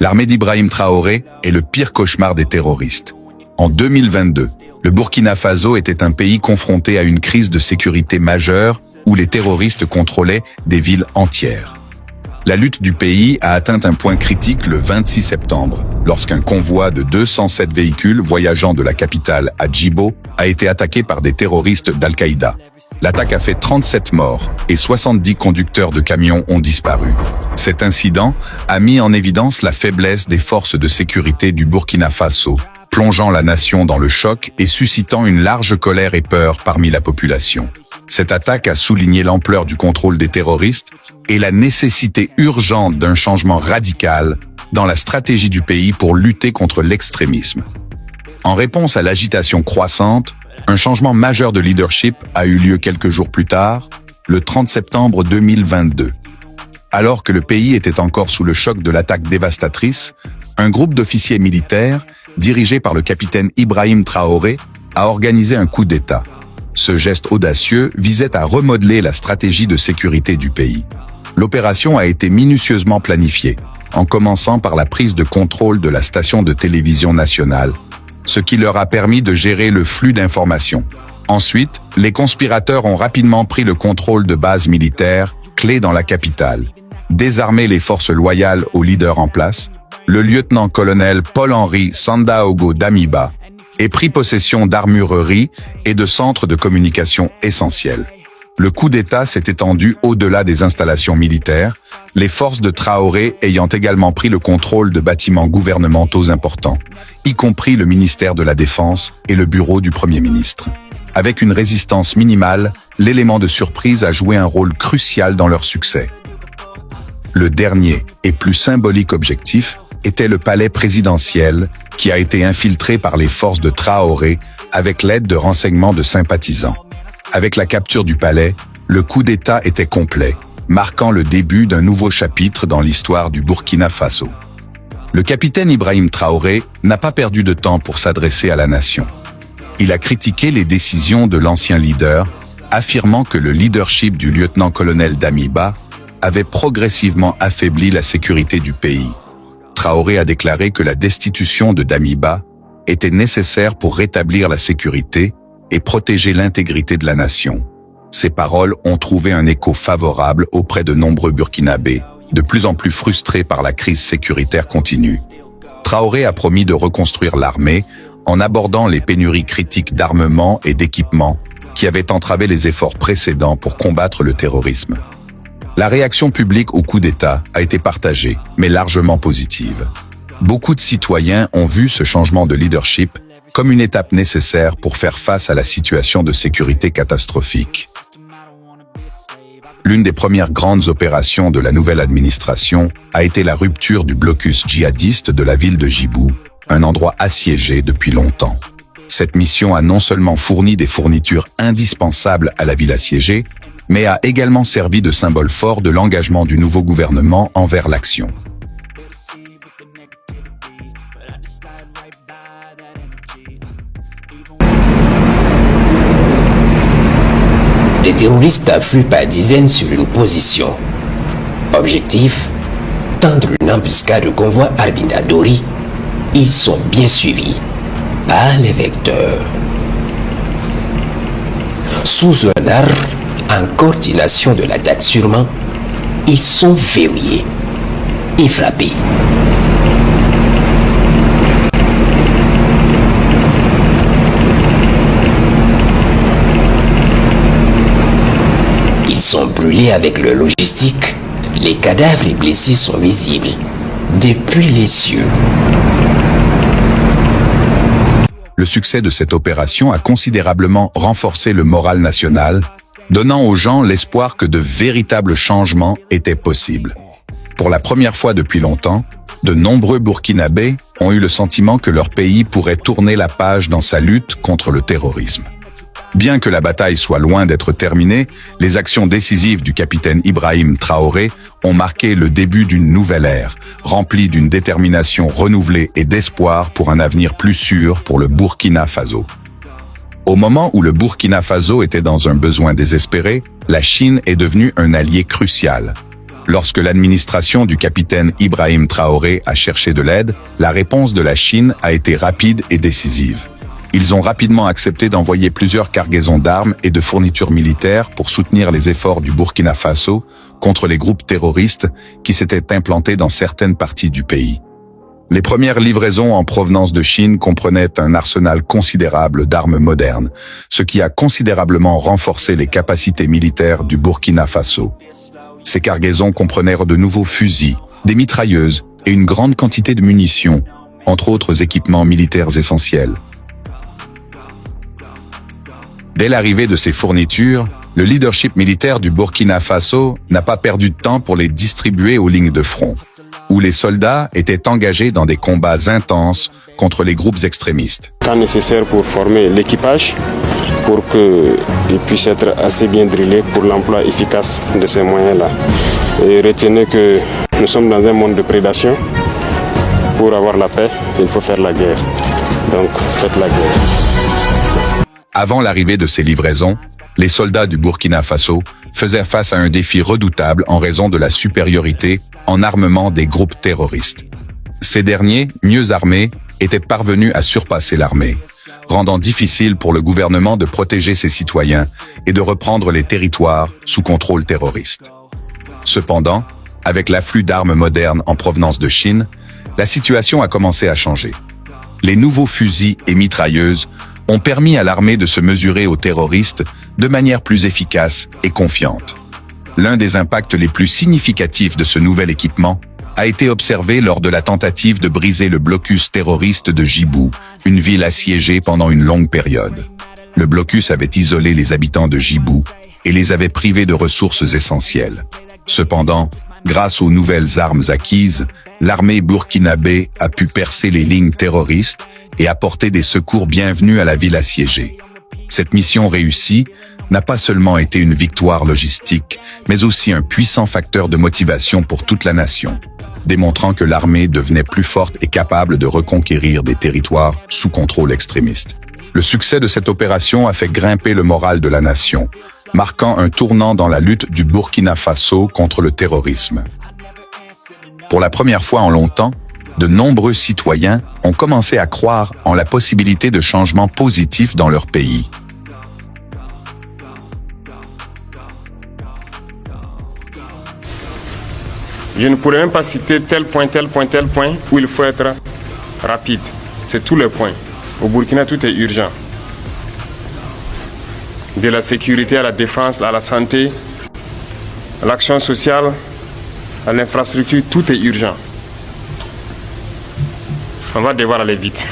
L'armée d'Ibrahim Traoré est le pire cauchemar des terroristes. En 2022, le Burkina Faso était un pays confronté à une crise de sécurité majeure où les terroristes contrôlaient des villes entières. La lutte du pays a atteint un point critique le 26 septembre, lorsqu'un convoi de 207 véhicules voyageant de la capitale à Djibo a été attaqué par des terroristes d'Al-Qaïda. L'attaque a fait 37 morts et 70 conducteurs de camions ont disparu. Cet incident a mis en évidence la faiblesse des forces de sécurité du Burkina Faso, plongeant la nation dans le choc et suscitant une large colère et peur parmi la population. Cette attaque a souligné l'ampleur du contrôle des terroristes et la nécessité urgente d'un changement radical dans la stratégie du pays pour lutter contre l'extrémisme. En réponse à l'agitation croissante, un changement majeur de leadership a eu lieu quelques jours plus tard, le 30 septembre 2022. Alors que le pays était encore sous le choc de l'attaque dévastatrice, un groupe d'officiers militaires, dirigé par le capitaine Ibrahim Traoré, a organisé un coup d'État. Ce geste audacieux visait à remodeler la stratégie de sécurité du pays. L'opération a été minutieusement planifiée, en commençant par la prise de contrôle de la station de télévision nationale, ce qui leur a permis de gérer le flux d'informations. Ensuite, les conspirateurs ont rapidement pris le contrôle de bases militaires clés dans la capitale, désarmé les forces loyales au leader en place, le lieutenant-colonel Paul-Henri Sandaogo Damiba, et pris possession d'armureries et de centres de communication essentiels. Le coup d'État s'est étendu au-delà des installations militaires, les forces de Traoré ayant également pris le contrôle de bâtiments gouvernementaux importants, y compris le ministère de la Défense et le bureau du Premier ministre. Avec une résistance minimale, l'élément de surprise a joué un rôle crucial dans leur succès. Le dernier et plus symbolique objectif était le palais présidentiel qui a été infiltré par les forces de Traoré avec l'aide de renseignements de sympathisants. Avec la capture du palais, le coup d'État était complet, marquant le début d'un nouveau chapitre dans l'histoire du Burkina Faso. Le capitaine Ibrahim Traoré n'a pas perdu de temps pour s'adresser à la nation. Il a critiqué les décisions de l'ancien leader, affirmant que le leadership du lieutenant-colonel Damiba avait progressivement affaibli la sécurité du pays. Traoré a déclaré que la destitution de Damiba était nécessaire pour rétablir la sécurité et protéger l'intégrité de la nation. Ces paroles ont trouvé un écho favorable auprès de nombreux Burkinabés, de plus en plus frustrés par la crise sécuritaire continue. Traoré a promis de reconstruire l'armée en abordant les pénuries critiques d'armement et d'équipement qui avaient entravé les efforts précédents pour combattre le terrorisme. La réaction publique au coup d'État a été partagée, mais largement positive. Beaucoup de citoyens ont vu ce changement de leadership comme une étape nécessaire pour faire face à la situation de sécurité catastrophique. L'une des premières grandes opérations de la nouvelle administration a été la rupture du blocus djihadiste de la ville de Djibou, un endroit assiégé depuis longtemps. Cette mission a non seulement fourni des fournitures indispensables à la ville assiégée, mais a également servi de symbole fort de l'engagement du nouveau gouvernement envers l'action. Des terroristes affluent par dizaines sur une position. Objectif, tendre une embuscade au convoi Arbinda Dori. Ils sont bien suivis par les vecteurs. Sous un arbre, en coordination de l'attaque sûrement, ils sont verrouillés et frappés. Ils sont brûlés avec leur logistique. Les cadavres et blessés sont visibles depuis les cieux. Le succès de cette opération a considérablement renforcé le moral national, donnant aux gens l'espoir que de véritables changements étaient possibles. Pour la première fois depuis longtemps, de nombreux Burkinabés ont eu le sentiment que leur pays pourrait tourner la page dans sa lutte contre le terrorisme. Bien que la bataille soit loin d'être terminée, les actions décisives du capitaine Ibrahim Traoré ont marqué le début d'une nouvelle ère, remplie d'une détermination renouvelée et d'espoir pour un avenir plus sûr pour le Burkina Faso. Au moment où le Burkina Faso était dans un besoin désespéré, la Chine est devenue un allié crucial. Lorsque l'administration du capitaine Ibrahim Traoré a cherché de l'aide, la réponse de la Chine a été rapide et décisive. Ils ont rapidement accepté d'envoyer plusieurs cargaisons d'armes et de fournitures militaires pour soutenir les efforts du Burkina Faso contre les groupes terroristes qui s'étaient implantés dans certaines parties du pays. Les premières livraisons en provenance de Chine comprenaient un arsenal considérable d'armes modernes, ce qui a considérablement renforcé les capacités militaires du Burkina Faso. Ces cargaisons comprenaient de nouveaux fusils, des mitrailleuses et une grande quantité de munitions, entre autres équipements militaires essentiels. Dès l'arrivée de ces fournitures, le leadership militaire du Burkina Faso n'a pas perdu de temps pour les distribuer aux lignes de front, où les soldats étaient engagés dans des combats intenses contre les groupes extrémistes. Temps nécessaire pour former l'équipage, pour qu'il puisse être assez bien drillé pour l'emploi efficace de ces moyens-là. Et retenez que nous sommes dans un monde de prédation. Pour avoir la paix, il faut faire la guerre. Donc, faites la guerre. Avant l'arrivée de ces livraisons, les soldats du Burkina Faso faisaient face à un défi redoutable en raison de la supériorité en armement des groupes terroristes. Ces derniers, mieux armés, étaient parvenus à surpasser l'armée, rendant difficile pour le gouvernement de protéger ses citoyens et de reprendre les territoires sous contrôle terroriste. Cependant, avec l'afflux d'armes modernes en provenance de Chine, la situation a commencé à changer. Les nouveaux fusils et mitrailleuses ont permis à l'armée de se mesurer aux terroristes de manière plus efficace et confiante. L'un des impacts les plus significatifs de ce nouvel équipement a été observé lors de la tentative de briser le blocus terroriste de Djibou, une ville assiégée pendant une longue période. Le blocus avait isolé les habitants de Djibou et les avait privés de ressources essentielles. Cependant, grâce aux nouvelles armes acquises, l'armée burkinabé a pu percer les lignes terroristes et apporter des secours bienvenus à la ville assiégée. Cette mission réussie n'a pas seulement été une victoire logistique, mais aussi un puissant facteur de motivation pour toute la nation, démontrant que l'armée devenait plus forte et capable de reconquérir des territoires sous contrôle extrémiste. Le succès de cette opération a fait grimper le moral de la nation, marquant un tournant dans la lutte du Burkina Faso contre le terrorisme. Pour la première fois en longtemps, de nombreux citoyens ont commencé à croire en la possibilité de changements positifs dans leur pays. Je ne pourrais même pas citer tel point où il faut être rapide. C'est tous les points. Au Burkina, tout est urgent. De la sécurité à la défense, à la santé, à l'action sociale, à l'infrastructure, tout est urgent. On va devoir aller vite.